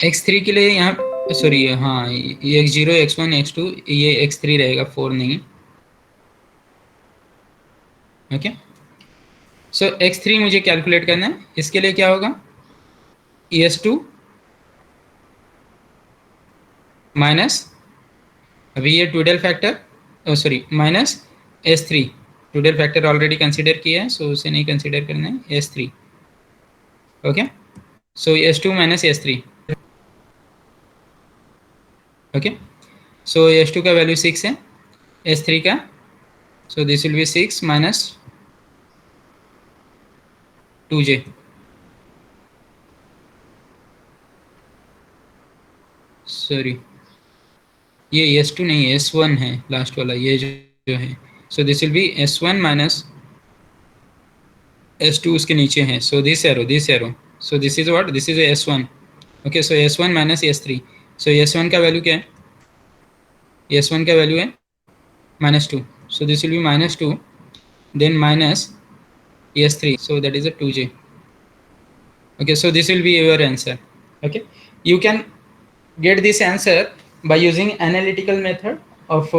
x3 के लिए यहाँ सॉरी, हाँ ये x0 x1 x2, ये x3 रहेगा, 4 नहीं। ओके, सो x3 मुझे कैलकुलेट करना है। इसके लिए क्या होगा, es2 माइनस, अभी ये total factor sorry minus s3, total factor already consider किया है, सो उसे नहीं कंसीडर करना है, s3। ओके, सो s2 माइनस s3। ओके, सो s2 का वैल्यू 6 है, s3 का, सो this will B 6 minus 2j, sorry ये s2 नहीं है, s1 है लास्ट वाला, ये जो है, सो this will B s1 minus s2 उसके नीचे है, so this arrow, so this is what, this is s1। Okay, so s1 minus s3, so s1 का वैल्यू क्या है, s1 का वैल्यू है -2, so this will be -2, then minus s3, so that is a 2j। Okay, so this will be your answer। Okay, you can get this answer by using analytical method of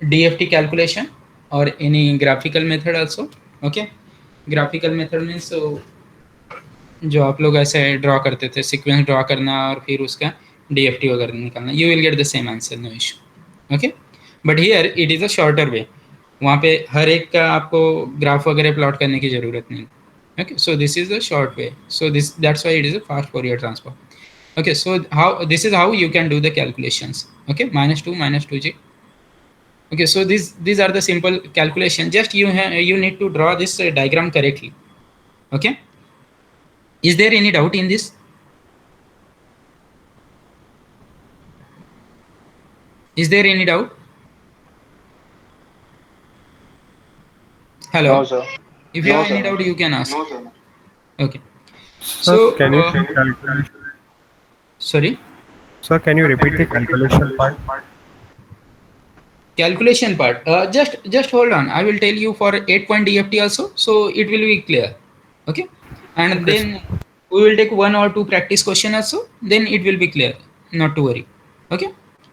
DFT calculation or any graphical method also। Okay, graphical method means so जो आप लोग ऐसे draw करते थे, sequence draw करना और फिर उसका DFT वगैरह निकालना, you will get the same answer, no issue. Okay, but here it is a shorter way, वहाँ पे हर एक का आपको ग्राफ वगैरह प्लॉट करने की ज़रूरत नहीं। Okay, so this is the short way, so this that's why it is a fast फॉरियर transform. Okay, so how this is how you can do the calculations. Okay, -2 okay, so these are the simple calculation, just you need to draw this diagram correctly। okay, is there any doubt in this? Is there any doubt? Hello, No, sir. if you have any doubt you can ask। okay, Sir, so can you calculation? sorry, Sir, can you repeat the calculation part? calculation part, just hold on, I will tell you for 8 point DFT also, so it will be clear। okay, and Okay, sir. then we will take one or two practice question also, then it will be clear, not to worry। okay,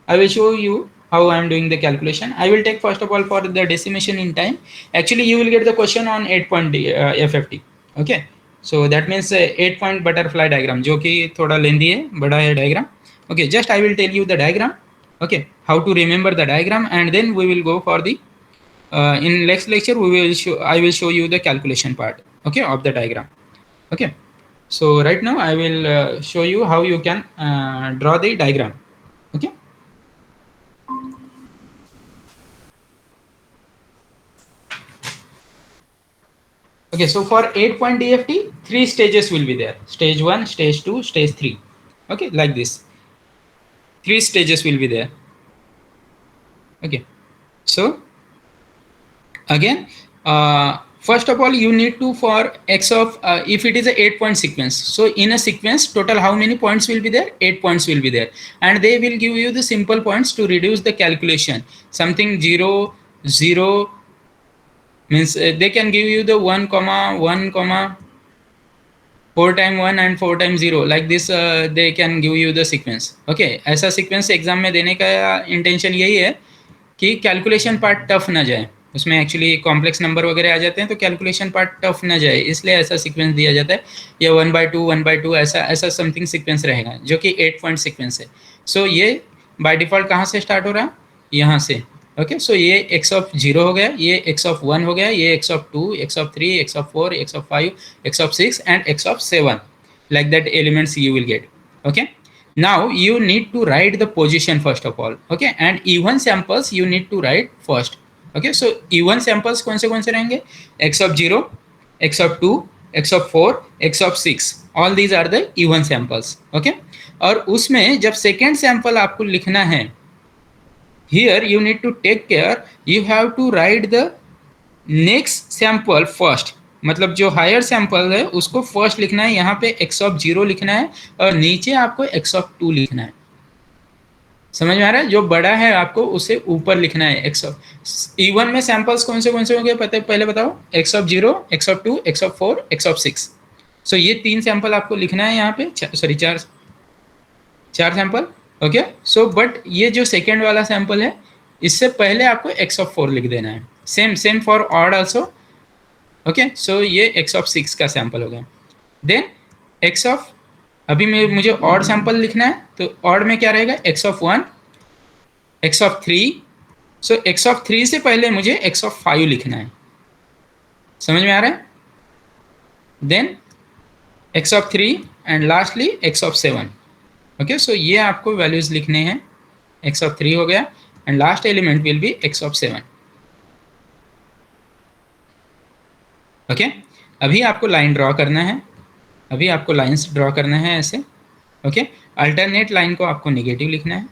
I will show you how I am doing the calculation। I will take first of all for the decimation in time, actually you will get the question on 8 point FFT। okay, so that means 8 point butterfly diagram, जो कि थोड़ा लेंदी है, बड़ा है diagram। okay, just I will tell you the diagram। okay, how to remember the diagram, and then we will go for the in next lecture we will show, I will show you the calculation part, okay, of the diagram। okay, so right now I will show you how you can draw the diagram। okay, okay, so for 8 point DFT 3 stages will be there, stage 1, stage 2, stage 3। okay, like this 3 stages will be there। okay, so again first of all you need to, for x of if it is a 8 point sequence, so in a sequence total how many points will be there, 8 points will be there, and they will give you the simple points to reduce the calculation, something 0 0 means they can give you the 1 comma 1 comma 4 times 1 and 4 times 0, like this they can give you the sequence। okay, ऐसा sequence exam में देने का intention यही है कि calculation part tough ना जाए, उसमें एक्चुअली कॉम्प्लेक्स नंबर वगैरह आ जाते हैं तो कैलकुलेशन पार्ट टफ ना जाए, इसलिए ऐसा सीक्वेंस दिया जाता है। ये 1/2 ऐसा ऐसा समथिंग सीक्वेंस रहेगा जो कि 8 पॉइंट सीक्वेंस है। सो ये बाय डिफॉल्ट कहाँ से स्टार्ट हो रहा है, यहाँ से। ओके, सो ये x ऑफ 0 हो गया, ये x ऑफ 1 हो गया, ये x of 2, x of 3, x of 4, x of 5, x of 6 and x of 7, like that elements you will get। okay, now you need to write the position first of all। okay, and even samples you need to write first। okay, so even samples कौन से रहेंगे, x of 0, x of 2, x of 4, x of 6, all these are the even samples। okay, और उसमें जब second sample आपको लिखना है, here you need to take care, you have to write the next sample first, मतलब जो higher sample है उसको फर्स्ट लिखना है, यहाँ पे x ऑफ 0 लिखना है और नीचे आपको x ऑफ 2 लिखना है। समझ में आ रहा है, जो बड़ा है आपको उसे ऊपर लिखना है। x ऑफ इवन में सैंपल्स कौन से होंगे पहले बताओ, x of 0, x of 2, x of 4, x of 6। सो ये 3 सैंपल आपको लिखना है यहाँ पे, sorry 4, 4 sample. Okay, so but ये जो सेकेंड वाला सैंपल है, इससे पहले आपको x ऑफ 4 लिख देना है। Same same for odd also. Okay, so ये x ऑफ 6 का सैंपल हो गया। देन x ऑफ, अभी मुझे ऑड सैंपल लिखना है, तो ऑड में क्या रहेगा, x of 1, x of 3। So x of 3 से पहले मुझे x ऑफ 5 लिखना है। समझ में आ रहा है? Then x of 3 and lastly x of 7। Okay, so ये आपको वैल्यूज लिखने हैं। x ऑफ 3 हो गया and last element will be x of 7। Okay, अभी आपको लाइन ड्रॉ करना है, अभी आपको लाइंस ड्रॉ करना है ऐसे। ओके, अल्टरनेट लाइन को आपको नेगेटिव लिखना है।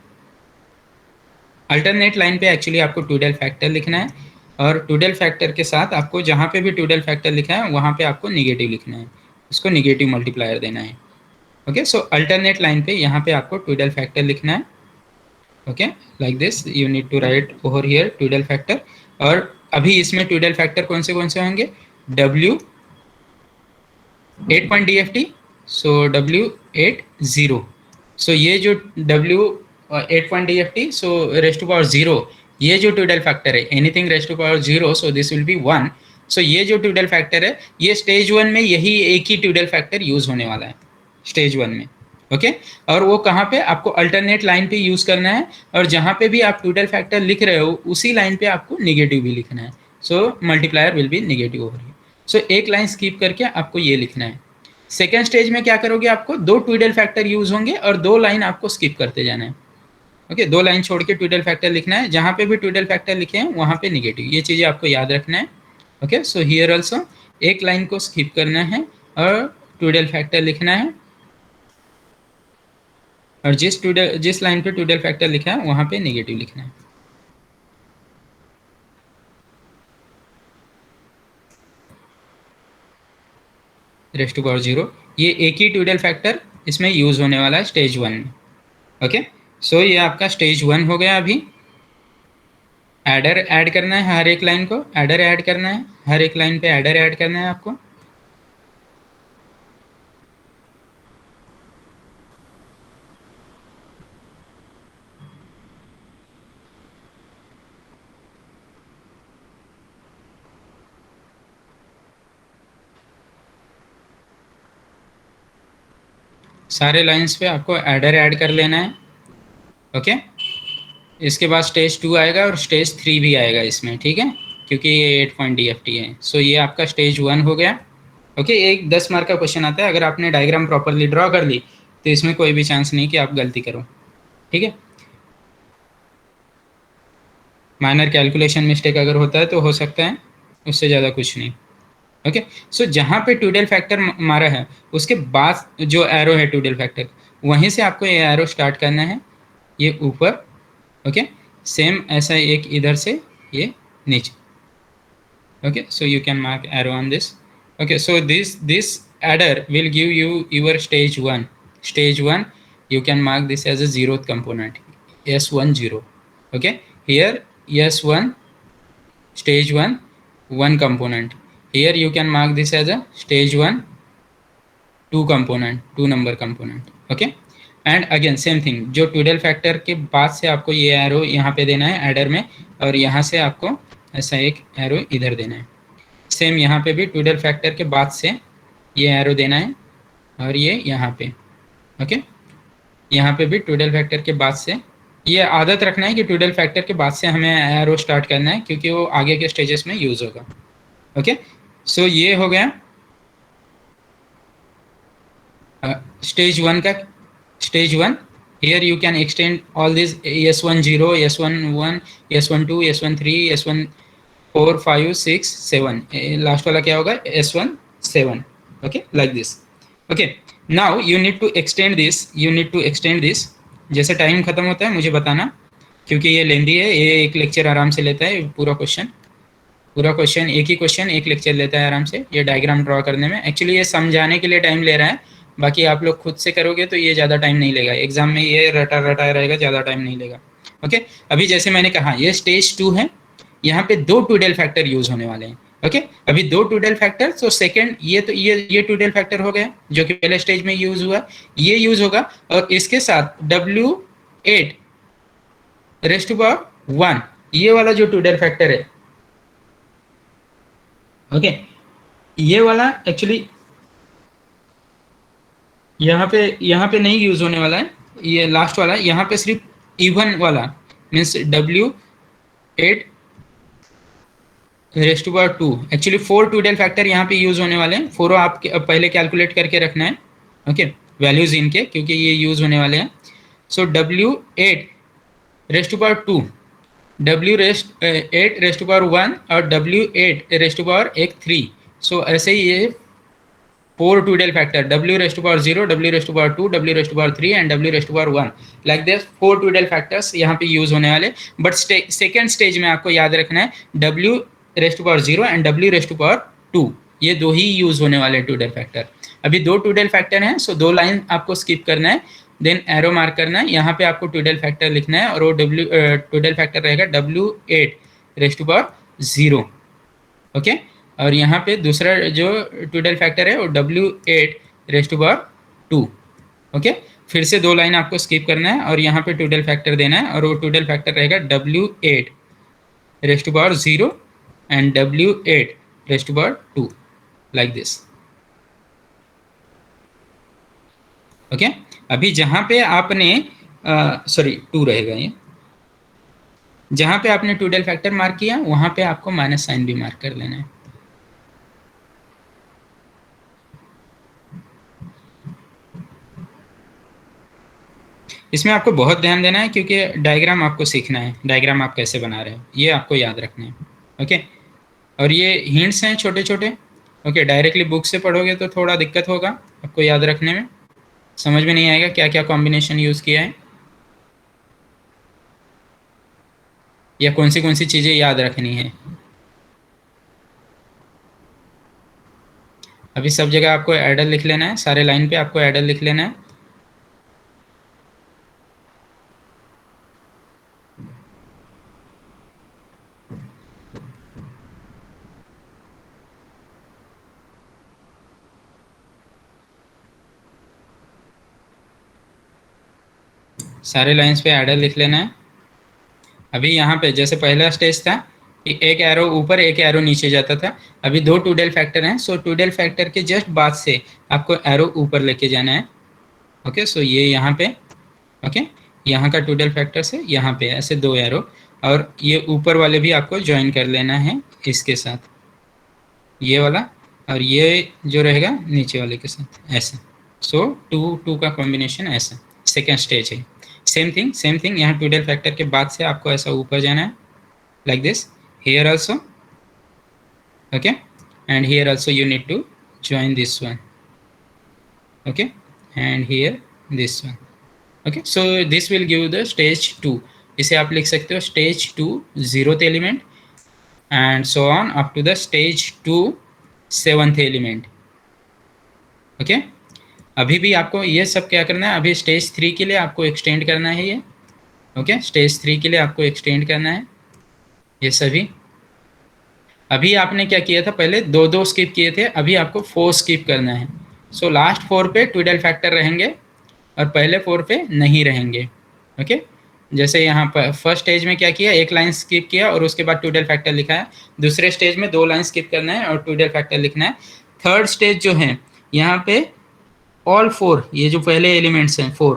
अल्टरनेट लाइन पे एक्चुअली आपको टूडेल फैक्टर लिखना है, और टूडेल फैक्टर के साथ आपको जहाँ पे भी टूडेल फैक्टर लिखा है वहाँ पे आपको नेगेटिव लिखना है, उसको नेगेटिव मल्टीप्लायर देना है। ओके, सो अल्टरनेट लाइन पे यहाँ पे आपको टूडेल फैक्टर लिखना है। Okay, like this you need to write over here twiddle factor. और अभी इसमें टूडेल फैक्टर कौन से होंगे, W 8.DFT, सो W80। सो ये जो W 8.DFT, so raised to power 0, ये जो टूडेल फैक्टर है, anything raised to power 0, so this will be 1। So ये जो टूडेल फैक्टर है, ये स्टेज 1 में यही एक ही टूडेल फैक्टर यूज होने वाला है स्टेज 1 में। ओके, और वो कहाँ पे आपको अल्टरनेट लाइन पे यूज करना है, और जहाँ पे भी आप टूडेल फैक्टर लिख रहे हो उसी लाइन पे आपको निगेटिव भी लिखना है। So multiplier will be negative over here. So एक लाइन स्किप करके आपको ये लिखना है। सेकेंड स्टेज में क्या करोगे, आपको 2 ट्विडल फैक्टर यूज होंगे और 2 लाइन आपको स्किप करते जाना है। ओके, 2 लाइन छोड़ के ट्विडल फैक्टर लिखना है, जहाँ पे भी ट्विडल फैक्टर लिखे हैं वहाँ पे निगेटिव, ये चीज़ें आपको याद रखना है। ओके, सो हियर ऑल्सो एक लाइन को स्किप करना है और ट्विडल फैक्टर लिखना है, और जिस लाइन पे ट्विडल फैक्टर लिखा है वहाँ पे निगेटिव लिखना है। रेस्ट टू पावर 0, ये एक ही ट्विडल फैक्टर इसमें यूज होने वाला है स्टेज 1 में। ओके, सो ये आपका स्टेज 1 हो गया। अभी एडर ऐड करना है, हर एक लाइन को एडर ऐड करना है, हर एक लाइन पे एडर ऐड करना है आपको। सारे लाइंस पे आपको एडर ऐड कर लेना है। ओके, इसके बाद स्टेज 2 आएगा और स्टेज 3 भी आएगा इसमें, ठीक है, क्योंकि ये 8.DFT है। सो ये आपका स्टेज 1 हो गया। ओके, एक 10 मार्क का क्वेश्चन आता है, अगर आपने डायग्राम प्रॉपरली ड्रॉ कर ली तो इसमें कोई भी चांस नहीं कि आप गलती करो, ठीक है। माइनर कैलकुलेशन मिस्टेक अगर होता है तो हो सकता है, उससे ज़्यादा कुछ नहीं। ओके, सो जहाँ पे ट्विडल फैक्टर मारा है उसके बाद जो एरो है ट्विडल फैक्टर, वहीं से आपको ये एरो स्टार्ट करना है, ये ऊपर। ओके, सेम ऐसा एक इधर से ये नीचे। okay, so you can mark arrow on this. Okay, so this adder will give you your stage 1. You can mark this as a 0th component, S10. Okay, here S1 stage 1 component, here you can mark this as a stage 1 2 number component. Okay, and again same thing, जो ट्विडल factor के बाद से आपको ये arrow यहाँ पे देना है एडर में, और यहाँ से आपको ऐसा एक एरो इधर देना है। सेम यहाँ पे भी ट्विडल फैक्टर के बाद से ये एरो देना है, और ये यहाँ पे। ओके, यहाँ पे भी ट्विडल फैक्टर के बाद से, ये आदत रखना है कि ट्विडल फैक्टर के बाद से हमें एरो स्टार्ट करना है, क्योंकि वो आगे के स्टेजेस में यूज होगा। ओके, सो ये हो गया स्टेज 1 का। stage 1, here you can extend all these S10, S11, S12, S13, S14, 5, 6, 7, last वाला क्या होगा, S17। okay, like this. okay, now you need to extend this। जैसे टाइम खत्म होता है मुझे बताना, क्योंकि ये लेंदी है, ये एक लेक्चर आराम से लेता है। पूरा क्वेश्चन एक ही क्वेश्चन एक लेक्चर लेता है आराम से, ये डायग्राम ड्रॉ करने में। एक्चुअली ये समझाने के लिए टाइम ले रहा है, बाकी आप लोग खुद से करोगे तो ये ज़्यादा टाइम नहीं लेगा, एग्जाम में ये रटा रहेगा, ज़्यादा टाइम नहीं लेगा। ओके, अभी जैसे मैंने कहा ये स्टेज 2 है, यहाँ पे 2 ट्विडल फैक्टर यूज होने वाले हैं। ओके अभी दो टूडल फैक्टर, तो सेकंड ये तो ये टूडल फैक्टर हो गया जो कि पहले स्टेज में यूज हुआ, ये यूज होगा और इसके साथ W8 रेस्ट टू पावर 1 ये वाला जो टूडल फैक्टर है, ओके ये वाला एक्चुअली यहाँ पे नहीं यूज होने वाला है, ये लास्ट वाला यहाँ पे सिर्फ इवन वाला means W8 raised to power 2 actually 4 twiddle factor यहाँ पे यूज होने वाले हैं, 4 आप पहले कैलकुलेट करके रखना है, ओके वैल्यूज इनके क्योंकि ये यूज होने वाले हैं। So W8 raised to power 2, W8 raised to power 1 और W8 रेस्ट टू पावर 3। सो ऐसे ही ये 4 twiddle factor W raised to power 0, W raised to power 2, W raised to power 3 and W raised to power 1 like this 4 twiddle factors यहाँ पे use होने वाले। But second stage में आपको याद रखना है W raised to power 0 and W raised to power 2 ये दो ही यूज होने वाले टूडल फैक्टर। अभी दो टूडल फैक्टर हैं, सो दो लाइन आपको स्किप करना है, देन एरो मार्क करना है, यहाँ पे आपको टूडल फैक्टर लिखना है और वो टूडल फैक्टर रहेगा W8 raised to power 0, okay और यहाँ पे दूसरा जो टूडल फैक्टर है वो W8 raised to power 2, okay फिर से दो लाइन आपको स्किप करना है और यहाँ पे टूडल फैक्टर देना है और वो टूडल फैक्टर रहेगा W8 raised to power 0 and W8 raised to power 2 like this, okay अभी जहां पे आपने सॉरी 2 रहेगा ये, जहां पे आपने टूडल फैक्टर मार्क किया वहां पे आपको माइनस साइन भी मार्क कर लेना है। इसमें आपको बहुत ध्यान देना है क्योंकि डायग्राम आपको सीखना है, डायग्राम आप कैसे बना रहे हो ये आपको याद रखना है, ओके और ये हिंट्स हैं छोटे छोटे, ओके डायरेक्टली बुक से पढ़ोगे तो थोड़ा दिक्कत होगा आपको याद रखने में, समझ में नहीं आएगा क्या क्या कॉम्बिनेशन यूज़ किया है या कौन सी चीज़ें याद रखनी है। अभी सब जगह आपको एडर लिख लेना है, सारे लाइन पे आपको एडर लिख लेना है। सारे लाइंस पे एडर लिख लेना है। अभी यहाँ पे जैसे पहला स्टेज था कि एक एरो ऊपर एक एरो नीचे जाता था, अभी दो टूडल फैक्टर हैं, सो टूडल फैक्टर के जस्ट बाद से आपको एरो ऊपर लेके जाना है, ओके सो ये यहाँ पे, ओके यहाँ का टूडल फैक्टर से यहाँ पे ऐसे दो एरो और ये ऊपर वाले भी आपको ज्वाइन कर लेना है इसके साथ, ये वाला और ये जो रहेगा नीचे वाले के साथ ऐसे, सो 2 का कॉम्बिनेशन ऐसा सेकेंड स्टेज है। सेम थिंग यहाँ टूडल फैक्टर के बाद से आपको ऐसा ऊपर जाना है like this, here also, okay and here also you need to join this one, okay and here this one, okay so this will give the stage 2, इसे आप लिख सकते हो stage 2 0th element and so on up to the stage 2 7th element, okay अभी भी आपको ये सब क्या करना है, अभी स्टेज 3 के लिए आपको एक्सटेंड करना है ये, ओके स्टेज 3 के लिए आपको एक्सटेंड करना है ये सभी। अभी आपने क्या किया था, पहले दो स्किप किए थे, अभी आपको 4 स्किप करना है, सो लास्ट 4 पे टूडल फैक्टर रहेंगे और पहले 4 पे नहीं रहेंगे, ओके जैसे यहाँ पर फर्स्ट स्टेज में क्या किया, एक लाइन स्किप किया और उसके बाद टूडल फैक्टर लिखा है, दूसरे स्टेज में 2 लाइन स्किप करना है और टूडल फैक्टर लिखना है। थर्ड स्टेज जो है यहाँ पे ऑल 4 ये जो पहले एलिमेंट्स हैं 4,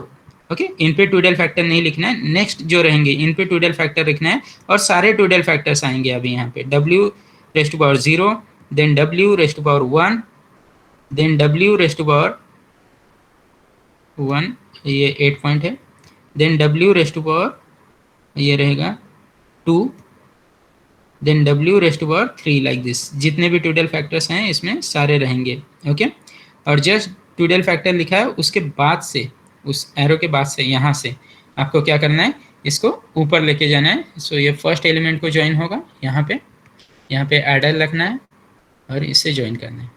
ओके इन पे टूडल फैक्टर नहीं लिखना है, नेक्स्ट जो रहेंगे इन पे टूडल फैक्टर लिखना है और सारे टूडल फैक्टर्स आएंगे अभी यहाँ पे W raised to power 0, then W raised to power 1, then W raised to power 1 ये 8 पॉइंट है, then W raised to power ये रहेगा 2, then W raised to power 3 like this, जितने भी टूडल फैक्टर्स हैं इसमें सारे रहेंगे, ओके और जस्ट टूडल फैक्टर लिखा है उसके बाद से उस एरो के बाद से यहाँ से आपको क्या करना है, इसको ऊपर लेके जाना है, सो ये फर्स्ट एलिमेंट को ज्वाइन होगा यहाँ पे एडर रखना है और इससे ज्वाइन करना है,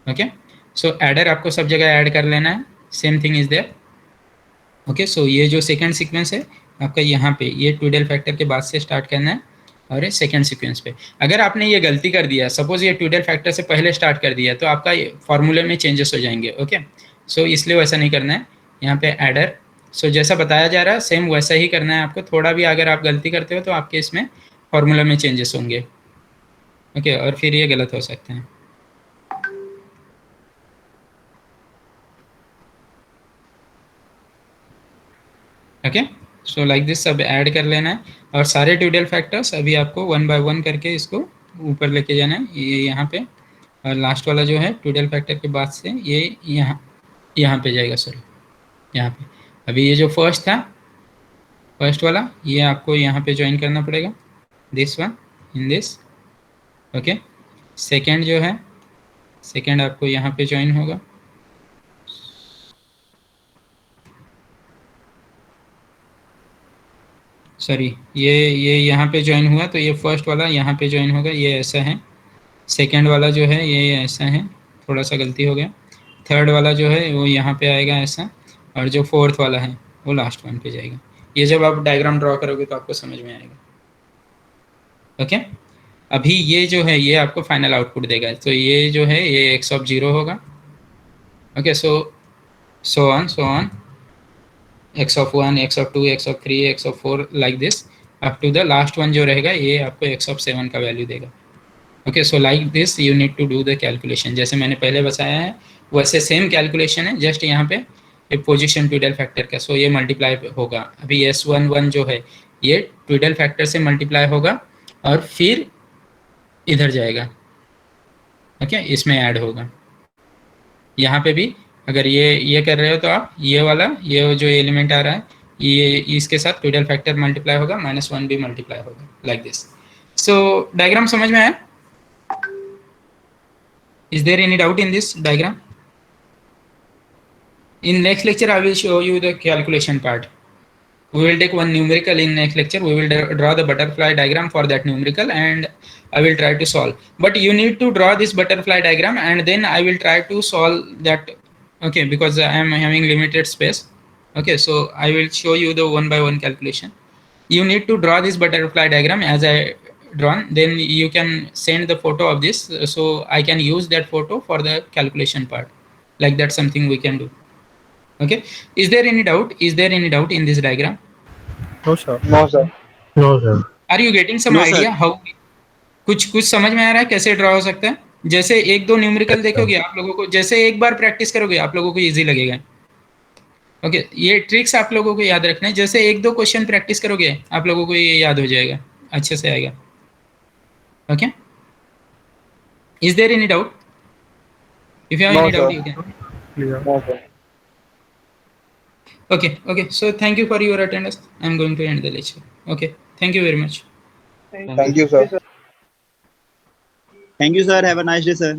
ओके सो एडर आपको सब जगह ऐड कर लेना है, same thing is there, okay so ये जो सेकंड सीक्वेंस है आपका यहाँ पे ये टूडल फैक्टर के बाद से स्टार्ट करना है और सेकेंड सीक्वेंस पे। अगर आपने ये गलती कर दिया, सपोज ये ट्यूडल फैक्टर से पहले स्टार्ट कर दिया, तो आपका फॉर्मूले में चेंजेस हो जाएंगे। ओके, सो इसलिए वैसा नहीं करना है। यहाँ पे एडर, सो जैसा बताया जा रहा है सेम वैसा ही करना है आपको। थोड़ा भी अगर आप गलती करते हो तो आपके इसमें फॉर्मूला में चेंजेस होंगे। ओके, और फिर ये गलत हो सकते हैं। ओके, सो लाइक दिस सब ऐड कर लेना है, और सारे ट्यूडल फैक्टर्स अभी आपको वन बाय वन करके इसको ऊपर लेके जाना है। ये यहाँ पे, और लास्ट वाला जो है ट्यूडल फैक्टर के बाद से ये यहाँ पे जाएगा। सॉरी, यहाँ पे अभी ये जो फर्स्ट था, फर्स्ट वाला, ये आपको यहाँ पे ज्वाइन करना पड़ेगा, this one in this. Okay, second जो है, सेकेंड आपको यहाँ पे ज्वाइन होगा। सॉरी, ये यहाँ पे ज्वाइन हुआ, तो ये फर्स्ट वाला यहाँ पे ज्वाइन होगा, ये ऐसा है। सेकेंड वाला जो है ये ऐसा है, थोड़ा सा गलती हो गया। थर्ड वाला जो है वो यहाँ पे आएगा ऐसा, और जो फोर्थ वाला है वो लास्ट वन पे जाएगा। ये जब आप डायग्राम ड्रॉ करोगे तो आपको समझ में आएगा। ओके, अभी ये जो है ये आपको फाइनल आउटपुट देगा। तो ये जो है ये एक्स ऑफ 0 होगा। Okay, so on x of 1, x of 2, x of 3, x of 4 like this up to the last one जो रहेगा ये आपको x of 7 का वैल्यू देगा। Okay, so like this you need to do the calculation. जैसे मैंने पहले बताया है वैसे सेम कैलकुलेशन है, जस्ट यहाँ पे एक पोजिशन ट्विडल फैक्टर का। सो ये मल्टीप्लाई होगा, अभी S11 जो है ये ट्विडल फैक्टर से मल्टीप्लाई होगा और फिर इधर जाएगा। ओके, इसमें ऐड होगा। यहाँ पे भी अगर ये कर रहे हो तो आप ये वाला, ये जो एलिमेंट आ रहा है ये इसके साथ ट्विडल फैक्टर मल्टीप्लाई होगा, -1 भी मल्टीप्लाई होगा, लाइक दिस। सो डायग्राम समझ में आया? Is there any doubt in this diagram? In next lecture I will show you the calculation part. We will take one numerical in next lecture. We will draw the butterfly diagram for that numerical and I will try to solve. But you need to draw this butterfly diagram and then I will try to solve that. Okay, because I am having limited space. Okay, so I will show you the one by one calculation. You need to draw this butterfly diagram as I drawn. Then you can send the photo of this, so I can use that photo for the calculation part. Like that, something we can do. Okay, is there any doubt? Is there any doubt in this diagram? No, sir. No, sir. No, sir. Are you getting some No, sir. idea how? कुछ समझ में आ रहा है कैसे draw हो सकता है? जैसे एक दो न्यूमेरिकल देखोगे आप लोगों को, जैसे एक बार प्रैक्टिस करोगे आप लोगों को इजी लगेगा। ओके, ये ट्रिक्स आप लोगों को याद रखना है। जैसे एक दो क्वेश्चन प्रैक्टिस करोगे आप लोगों को ये याद हो जाएगा, अच्छे से आएगा। Okay, is there any doubt? If you have No, any doubt sir. You can. Clear. No, sir. Okay, so thank you for your attendance. I am going to end the lecture. Okay, thank you very much. Thank you, sir. Thank you, sir. Have a nice day, sir.